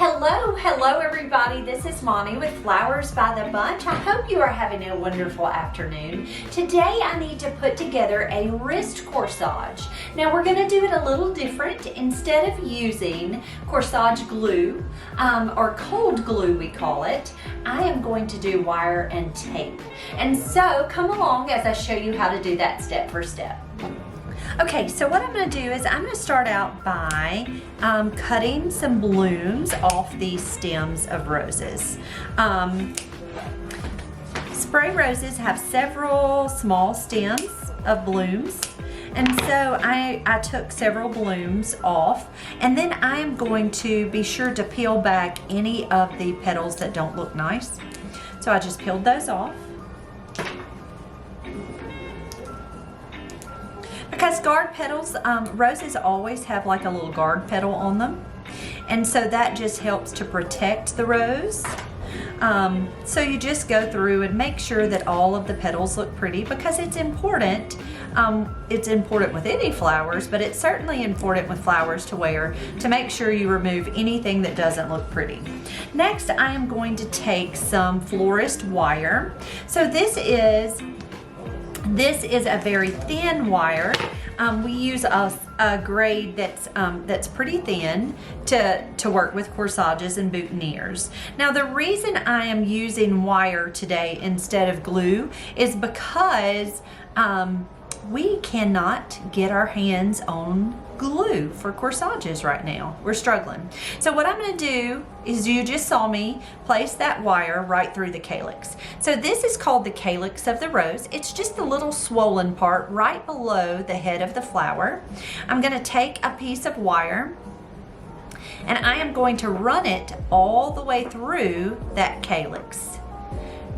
Hello everybody. This is Monty with Flowers by the Bunch. I hope you are having a wonderful afternoon. Today I need to put together a wrist corsage. Now we're going to do it a little different. Instead of using corsage glue, or cold glue we call it, I am going to do wire and tape. And so come along as I show you how to do that step for step. Okay, so what I'm going to do is I'm going to start out by cutting some blooms off these stems of roses. Spray roses have several small stems of blooms, and so I took several blooms off, and then I am going to be sure to peel back any of the petals that don't look nice. So I just peeled those off. Because guard petals, roses always have like a little guard petal on them. And so that just helps to protect the rose. So you just go through and make sure that all of the petals look pretty, because it's important. It's important with any flowers, but it's certainly important with flowers to make sure you remove anything that doesn't look pretty. Next, I am going to take some florist wire. So this is a very thin wire. We use a grade that's pretty thin to work with corsages and boutonnieres. Now the reason I am using wire today instead of glue is because we cannot get our hands on glue for corsages right now. We're struggling. So what I'm going to do is, you just saw me place that wire right through the calyx. So this is called the calyx of the rose. It's just the little swollen part right below the head of the flower. I'm going to take a piece of wire and I am going to run it all the way through that calyx.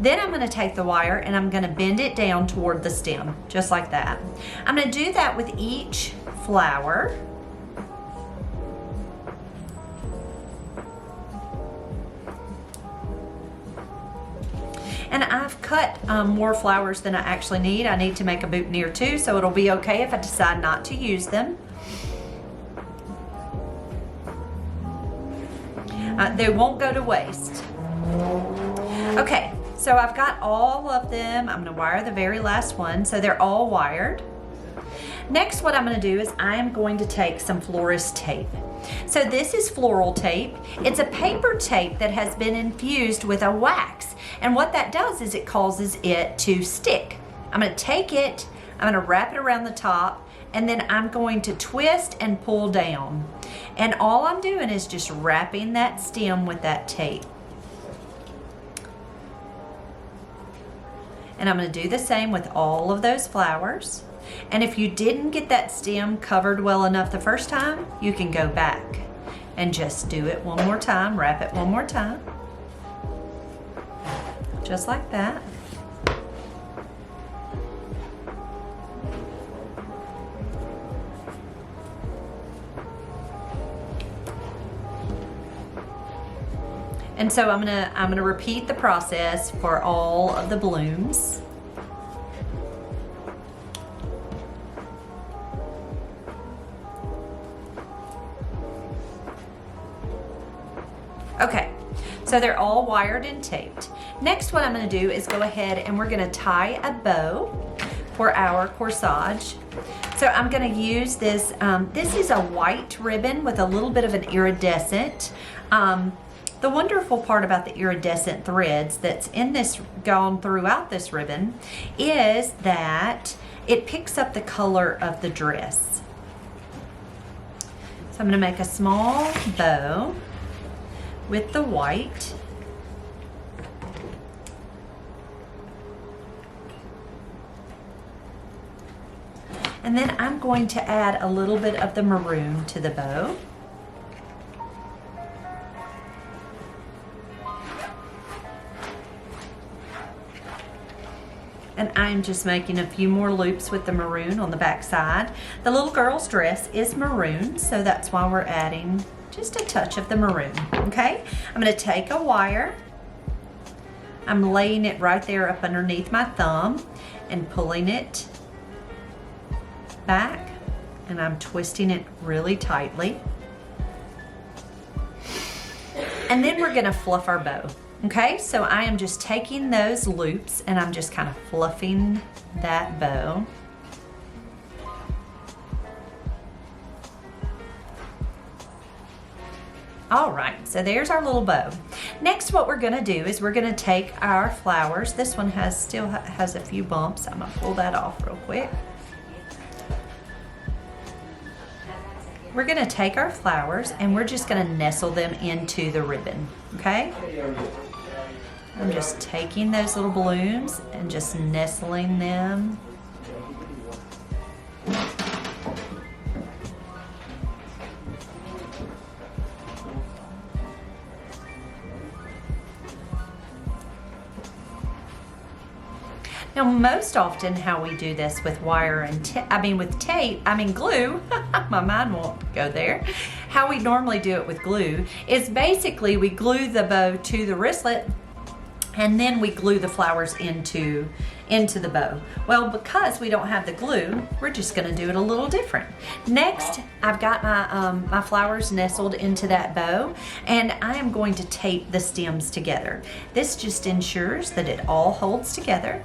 Then I'm going to take the wire and I'm going to bend it down toward the stem, just like that. I'm going to do that with each flower. And I've cut more flowers than I actually need. I need to make a boutonniere too, so it'll be okay if I decide not to use them. They won't go to waste. Okay. So I've got all of them. I'm going to wire the very last one, so they're all wired. Next, what I'm going to do is I am going to take some florist tape. So this is floral tape. It's a paper tape that has been infused with a wax. And what that does is it causes it to stick. I'm going to take it, I'm going to wrap it around the top, and then I'm going to twist and pull down. And all I'm doing is just wrapping that stem with that tape. And I'm going to do the same with all of those flowers. And if you didn't get that stem covered well enough the first time, you can go back and just do it one more time, wrap it one more time. Just like that. And so I'm gonna repeat the process for all of the blooms. Okay, so they're all wired and taped. Next, what I'm gonna do is go ahead and we're gonna tie a bow for our corsage. So I'm gonna use this, this is a white ribbon with a little bit of an iridescent. The wonderful part about the iridescent threads that's gone throughout this ribbon is that it picks up the color of the dress. So I'm going to make a small bow with the white. And then I'm going to add a little bit of the maroon to the bow. And I'm just making a few more loops with the maroon on the back side. The little girl's dress is maroon, so that's why we're adding just a touch of the maroon, okay? I'm gonna take a wire. I'm laying it right there up underneath my thumb and pulling it back, and I'm twisting it really tightly. And then we're gonna fluff our bow. Okay, so I am just taking those loops and I'm just kind of fluffing that bow. All right, so there's our little bow. Next, what we're gonna do is we're gonna take our flowers. This one still has a few bumps. I'm gonna pull that off real quick. We're gonna take our flowers and we're just gonna nestle them into the ribbon, okay? I'm just taking those little balloons and just nestling them. Now, most often how we do this with wire and glue, my mind won't go there. How we normally do it with glue is basically we glue the bow to the wristlet and then we glue the flowers into the bow. Well, because we don't have the glue, we're just gonna do it a little different. Next, I've got my flowers nestled into that bow, and I am going to tape the stems together. This just ensures that it all holds together.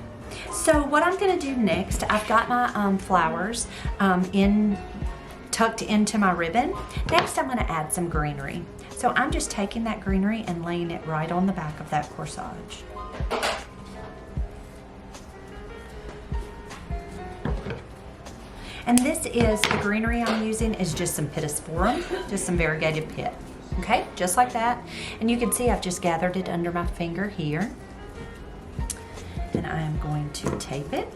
So what I'm gonna do next, I've got my flowers tucked into my ribbon. Next, I'm gonna add some greenery. So I'm just taking that greenery and laying it right on the back of that corsage. And the greenery I'm using is just some pittosporum, just some variegated pit. Okay, just like that. And you can see I've just gathered it under my finger here. And I am going to tape it.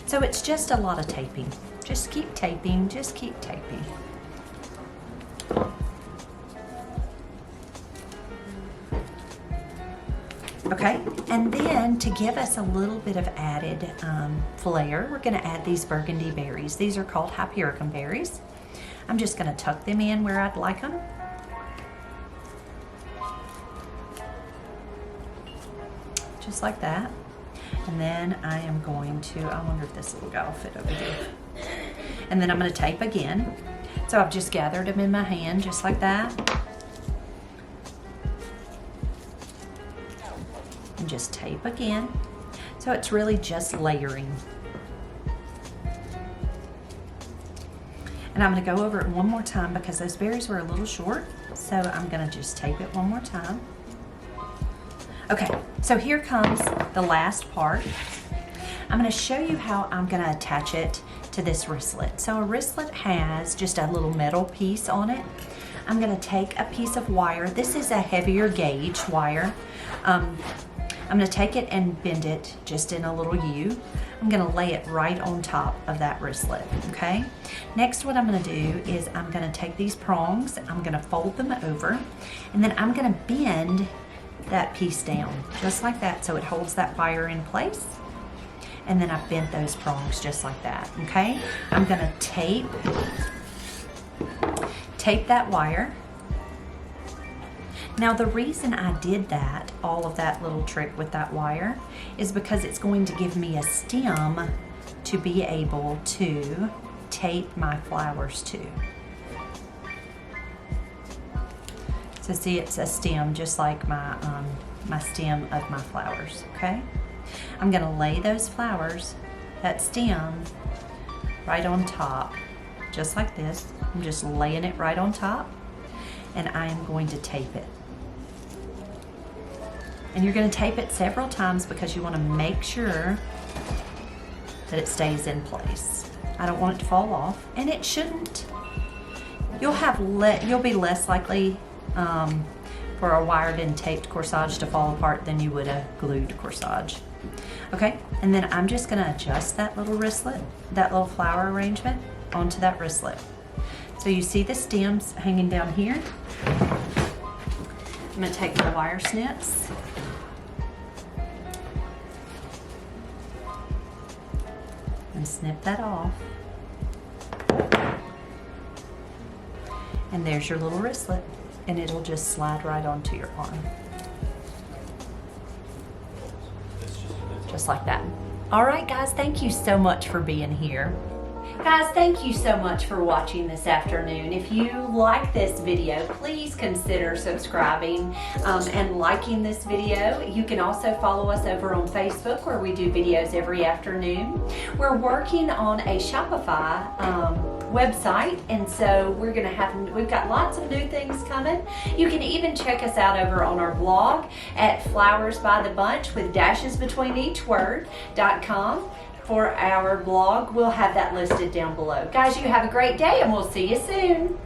So it's just a lot of taping. Just keep taping, just keep taping. Okay, and then to give us a little bit of added flair, we're gonna add these Burgundy berries. These are called Hypericum berries. I'm just gonna tuck them in where I'd like them. Just like that. And then I am going to, I wonder if this little guy will fit over here. And then I'm gonna tape again. So I've just gathered them in my hand, just like that. And just tape again. So it's really just layering. And I'm gonna go over it one more time because those berries were a little short. So I'm gonna just tape it one more time. Okay, so here comes the last part. I'm gonna show you how I'm gonna attach it to this wristlet. So a wristlet has just a little metal piece on it. I'm gonna take a piece of wire. This is a heavier gauge wire. I'm gonna take it and bend it just in a little U. I'm gonna lay it right on top of that wristlet, okay? Next, what I'm gonna do is I'm gonna take these prongs, I'm gonna fold them over, and then I'm gonna bend that piece down, just like that, so it holds that wire in place. And then I've bent those prongs just like that, okay? I'm gonna tape that wire. Now the reason I did that, all of that little trick with that wire, is because it's going to give me a stem to be able to tape my flowers to. So see, it's a stem just like my stem of my flowers, okay? I'm gonna lay those flowers, that stem, right on top, just like this. I'm just laying it right on top, and I am going to tape it. And you're gonna tape it several times because you wanna make sure that it stays in place. I don't want it to fall off, and it shouldn't. You'll be less likely for a wired and taped corsage to fall apart than you would a glued corsage. Okay, and then I'm just gonna adjust that little wristlet, that little flower arrangement onto that wristlet. So you see the stems hanging down here. I'm gonna take my wire snips and snip that off. And there's your little wristlet, and it'll just slide right onto your arm. Just like that. All right, guys, thank you so much for being here. Guys, thank you so much for watching this afternoon. If you like this video, please consider subscribing and liking this video. You can also follow us over on Facebook, where we do videos every afternoon. We're working on a Shopify website, and so we've got lots of new things coming. You can even check us out over on our blog at flowersbythebunch with dashes between each word.com. For our blog. We'll have that listed down below. Guys, you have a great day, and we'll see you soon.